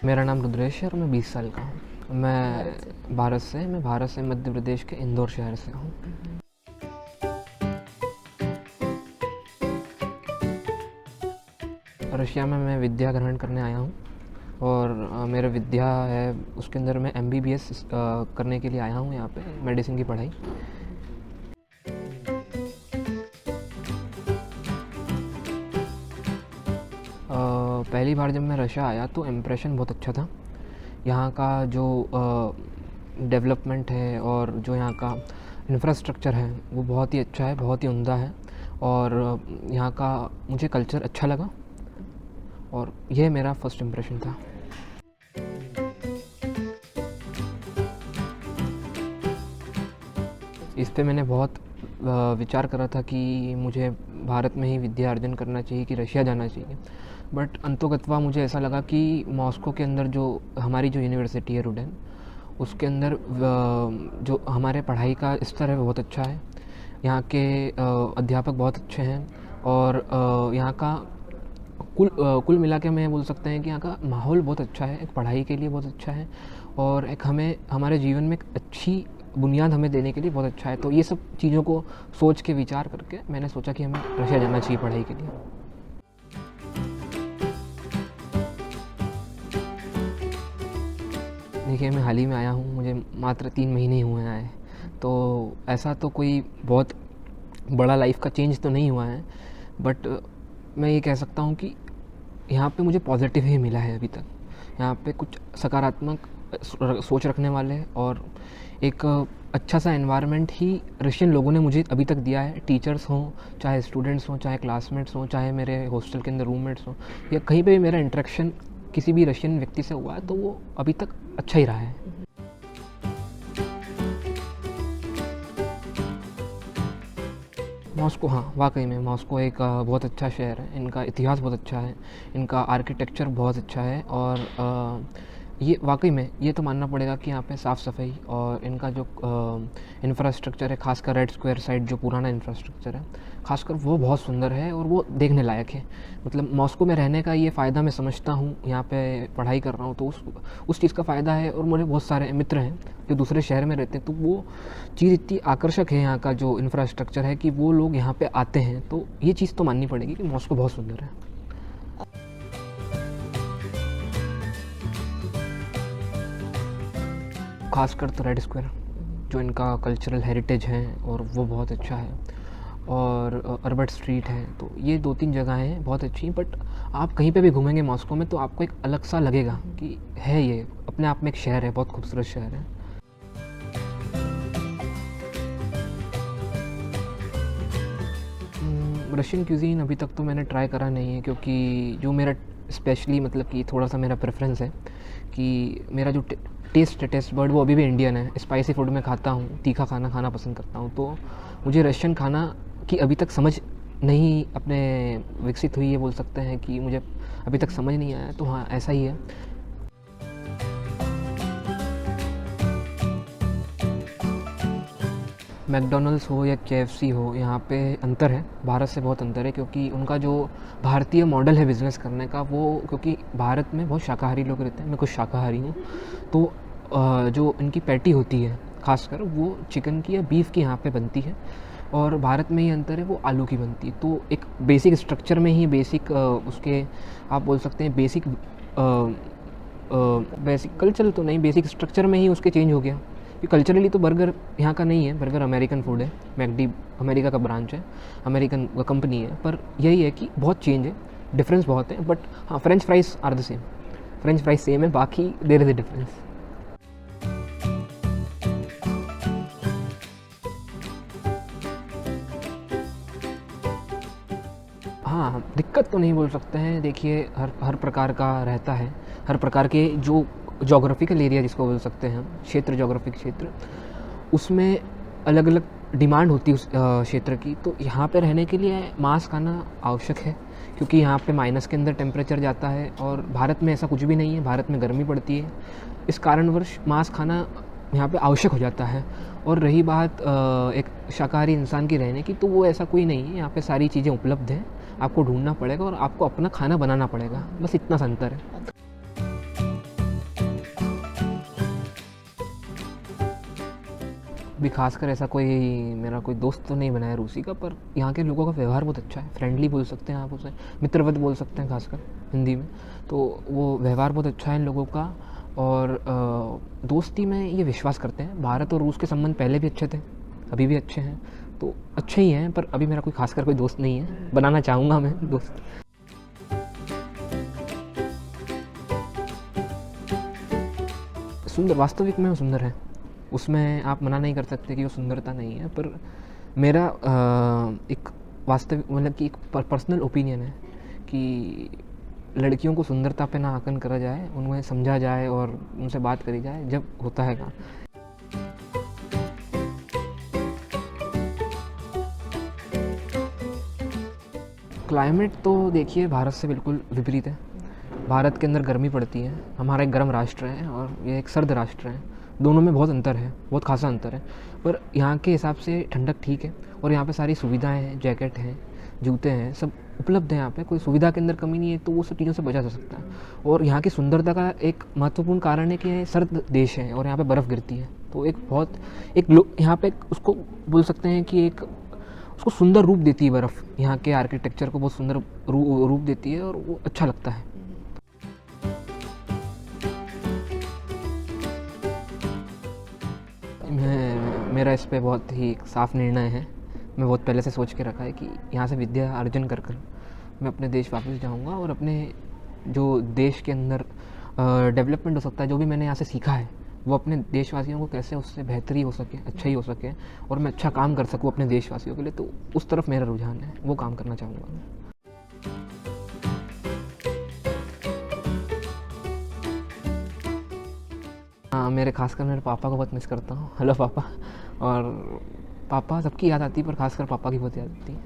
मेरा नाम रुद्रेश है और मैं 20 साल का हूँ। मैं भारत से मध्य प्रदेश के इंदौर शहर से हूँ। रशिया में मैं विद्या ग्रहण करने आया हूँ और मेरा विद्या है उसके अंदर मैं MBBS करने के लिए आया हूँ यहाँ पे, मेडिसिन की पढ़ाई। पहली बार जब मैं रशिया आया तो इम्प्रेशन बहुत अच्छा था। यहाँ का जो डेवलपमेंट है और जो यहाँ का इंफ्रास्ट्रक्चर है वो बहुत ही अच्छा है, बहुत ही उम्दा है और यहाँ का मुझे कल्चर अच्छा लगा और यह मेरा फर्स्ट इम्प्रेशन था। इस पे मैंने बहुत विचार करा था कि मुझे भारत में ही विद्या अर्जन करना चाहिए कि रशिया जाना चाहिए, बट अंतोगत्वा मुझे ऐसा लगा कि मॉस्को के अंदर जो हमारी जो यूनिवर्सिटी है रुडेन, उसके अंदर जो हमारे पढ़ाई का स्तर है वो बहुत अच्छा है। यहाँ के अध्यापक बहुत अच्छे हैं और यहाँ का कुल मिला के मैं बोल सकते हैं कि यहाँ का माहौल बहुत अच्छा है, एक पढ़ाई के लिए बहुत अच्छा है और एक हमें हमारे जीवन में एक अच्छी बुनियाद हमें देने के लिए बहुत अच्छा है। तो ये सब चीज़ों को सोच के विचार करके मैंने सोचा कि हमें रशिया जाना चाहिए पढ़ाई के लिए। देखिए, मैं हाल ही में आया हूँ, मुझे मात्र 3 महीने ही हुए हैं आए, तो ऐसा तो कोई बहुत बड़ा लाइफ का चेंज तो नहीं हुआ है, बट मैं ये कह सकता हूँ कि यहाँ पे मुझे पॉजिटिव ही मिला है अभी तक। यहाँ पे कुछ सकारात्मक सोच रखने वाले और एक अच्छा सा एनवायरनमेंट ही रशियन लोगों ने मुझे अभी तक दिया है। टीचर्स हों, चाहे स्टूडेंट्स हों, चाहे क्लासमेट्स हों, चाहे मेरे हॉस्टल के अंदर रूममेट्स हों, या कहीं पे भी मेरा इंटरेक्शन किसी भी रशियन व्यक्ति से हुआ है तो वो अभी तक अच्छा ही रहा है। मॉस्को, हाँ, वाकई में मॉस्को एक बहुत अच्छा शहर है। इनका इतिहास बहुत अच्छा है, इनका आर्किटेक्चर बहुत अच्छा है और ये वाकई में ये तो मानना पड़ेगा कि यहाँ पे साफ़ सफाई और इनका जो इंफ्रास्ट्रक्चर है, खासकर रेड स्क्वायर साइड जो पुराना इंफ्रास्ट्रक्चर है, खासकर वो बहुत सुंदर है और वो देखने लायक है। मतलब मॉस्को में रहने का ये फ़ायदा मैं समझता हूँ, यहाँ पे पढ़ाई कर रहा हूँ तो उस चीज़ का फ़ायदा है। और मेरे बहुत सारे मित्र हैं जो दूसरे शहर में रहते हैं, तो वो चीज़ इतनी आकर्षक है यहाँ का जो इंफ्रास्ट्रक्चर है कि वो लोग यहाँ पे आते हैं। तो ये चीज़ तो माननी पड़ेगी कि मॉस्को बहुत सुंदर है। खासकर तो रेड स्क्वायर, जो इनका कल्चरल हेरिटेज है और वो बहुत अच्छा है, और अर्बर्ट स्ट्रीट है। तो ये 2-3 जगह हैं बहुत अच्छी, बट आप कहीं पे भी घूमेंगे मॉस्को में तो आपको एक अलग सा लगेगा कि है, ये अपने आप में एक शहर है, बहुत खूबसूरत शहर है। रशियन क्यूज़ीन अभी तक तो मैंने ट्राई करा नहीं है, क्योंकि जो मेरा स्पेशली मतलब कि थोड़ा सा मेरा प्रेफरेंस है कि मेरा जो टेस्ट बर्ड वो अभी भी इंडियन है। स्पाइसी फूड मैं खाता हूँ, तीखा खाना खाना पसंद करता हूँ, तो मुझे रशियन खाना की अभी तक समझ नहीं अपने विकसित हुई है, बोल सकते हैं कि मुझे अभी तक समझ नहीं आया। तो हाँ, ऐसा ही है। मैकडॉनल्ड्स हो या KFC हो, यहाँ पे अंतर है, भारत से बहुत अंतर है, क्योंकि उनका जो भारतीय मॉडल है बिज़नेस करने का, वो क्योंकि भारत में बहुत शाकाहारी लोग रहते हैं, मैं खुद शाकाहारी हूँ, तो जो इनकी पैटी होती है खासकर वो चिकन की या बीफ की यहाँ पे बनती है, और भारत में ही अंतर है, वो आलू की बनती है। तो एक बेसिक स्ट्रक्चर में ही उसके आप बोल सकते हैं बेसिक कल्चर तो नहीं, बेसिक स्ट्रक्चर में ही उसके चेंज हो गया। कि कल्चरली तो बर्गर यहाँ का नहीं है, बर्गर अमेरिकन फूड है, मैकडी अमेरिका का ब्रांच है, अमेरिकन कंपनी है, पर यही है कि बहुत चेंज है, डिफरेंस बहुत है। बट हाँ, French fries are the same, French fries same है, बाकी देयर इज़ अ डिफरेंस। हाँ, दिक्कत तो नहीं बोल सकते हैं। देखिए, हर प्रकार का रहता है, हर प्रकार के जो जोग्राफिकल एरिया जिसको बोल सकते हैं हम, क्षेत्र, जोग्राफिक क्षेत्र, उसमें अलग अलग डिमांड होती है उस क्षेत्र की। तो यहाँ पे रहने के लिए मांस खाना आवश्यक है, क्योंकि यहाँ पे माइनस के अंदर टेम्परेचर जाता है और भारत में ऐसा कुछ भी नहीं है, भारत में गर्मी पड़ती है। इस कारणवश मांस खाना यहाँ पे आवश्यक हो जाता है। और रही बात एक शाकाहारी इंसान की रहने की, तो वो ऐसा कोई नहीं है, यहाँ पे सारी चीज़ें उपलब्ध हैं, आपको ढूंढना पड़ेगा और आपको अपना खाना बनाना पड़ेगा, बस इतना सा अंतर है। भी खासकर ऐसा कोई मेरा कोई दोस्त तो नहीं बना है रूसी का, पर यहाँ के लोगों का व्यवहार बहुत अच्छा है, फ्रेंडली बोल सकते हैं आप उसे, मित्रवत बोल सकते हैं खासकर हिंदी में। तो वो व्यवहार बहुत अच्छा है इन लोगों का। और दोस्ती में ये विश्वास करते हैं। भारत और रूस के संबंध पहले भी अच्छे थे, अभी भी अच्छे हैं, तो अच्छे ही हैं, पर अभी मेरा कोई खासकर कोई दोस्त नहीं है, बनाना चाहूँगा मैं दोस्त। सुंदर वास्तविक में वो सुंदर है, उसमें आप मना नहीं कर सकते कि वो सुंदरता नहीं है। पर मेरा एक वास्तविक मतलब कि एक पर्सनल ओपिनियन है कि लड़कियों को सुंदरता पे ना आंकन करा जाए, उन्हें समझा जाए और उनसे बात करी जाए जब होता है काम। क्लाइमेट तो देखिए भारत से बिल्कुल विपरीत है। भारत के अंदर गर्मी पड़ती है, हमारा एक गर्म राष्ट्र है और ये एक सर्द राष्ट्र है, दोनों में बहुत अंतर है, बहुत खासा अंतर है। पर यहाँ के हिसाब से ठंडक ठीक है और यहाँ पे सारी सुविधाएं हैं, जैकेट हैं, जूते हैं, सब उपलब्ध हैं यहाँ पे, कोई सुविधा के अंदर कमी नहीं है, तो वो सब चीज़ों से बचा जा सकता है। और यहाँ की सुंदरता का एक महत्वपूर्ण कारण है कि ये सर्द देश है और यहाँ पे बर्फ़ गिरती है, तो एक बहुत एक यहाँ पे उसको बोल सकते हैं कि एक उसको सुंदर रूप देती है बर्फ़, यहाँ के आर्किटेक्चर को बहुत सुंदर रूप देती है और वो अच्छा लगता है। मेरा इस पे बहुत ही साफ निर्णय है, मैं बहुत पहले से सोच के रखा है कि यहाँ से विद्या अर्जन कर कर मैं अपने देश वापस जाऊँगा और अपने जो देश के अंदर डेवलपमेंट हो सकता है, जो भी मैंने यहाँ से सीखा है, वो अपने देशवासियों को कैसे उससे बेहतरी हो सके, अच्छा ही हो सके और मैं अच्छा काम कर सकूँ अपने देशवासियों के लिए, तो उस तरफ मेरा रुझान है, वो काम करना चाहूँगा मैं। हाँ, खासकर मेरे पापा को बहुत मिस करता हूँ। हेलो पापा। और पापा सबकी याद आती है, पर खासकर पापा की बहुत याद आती है।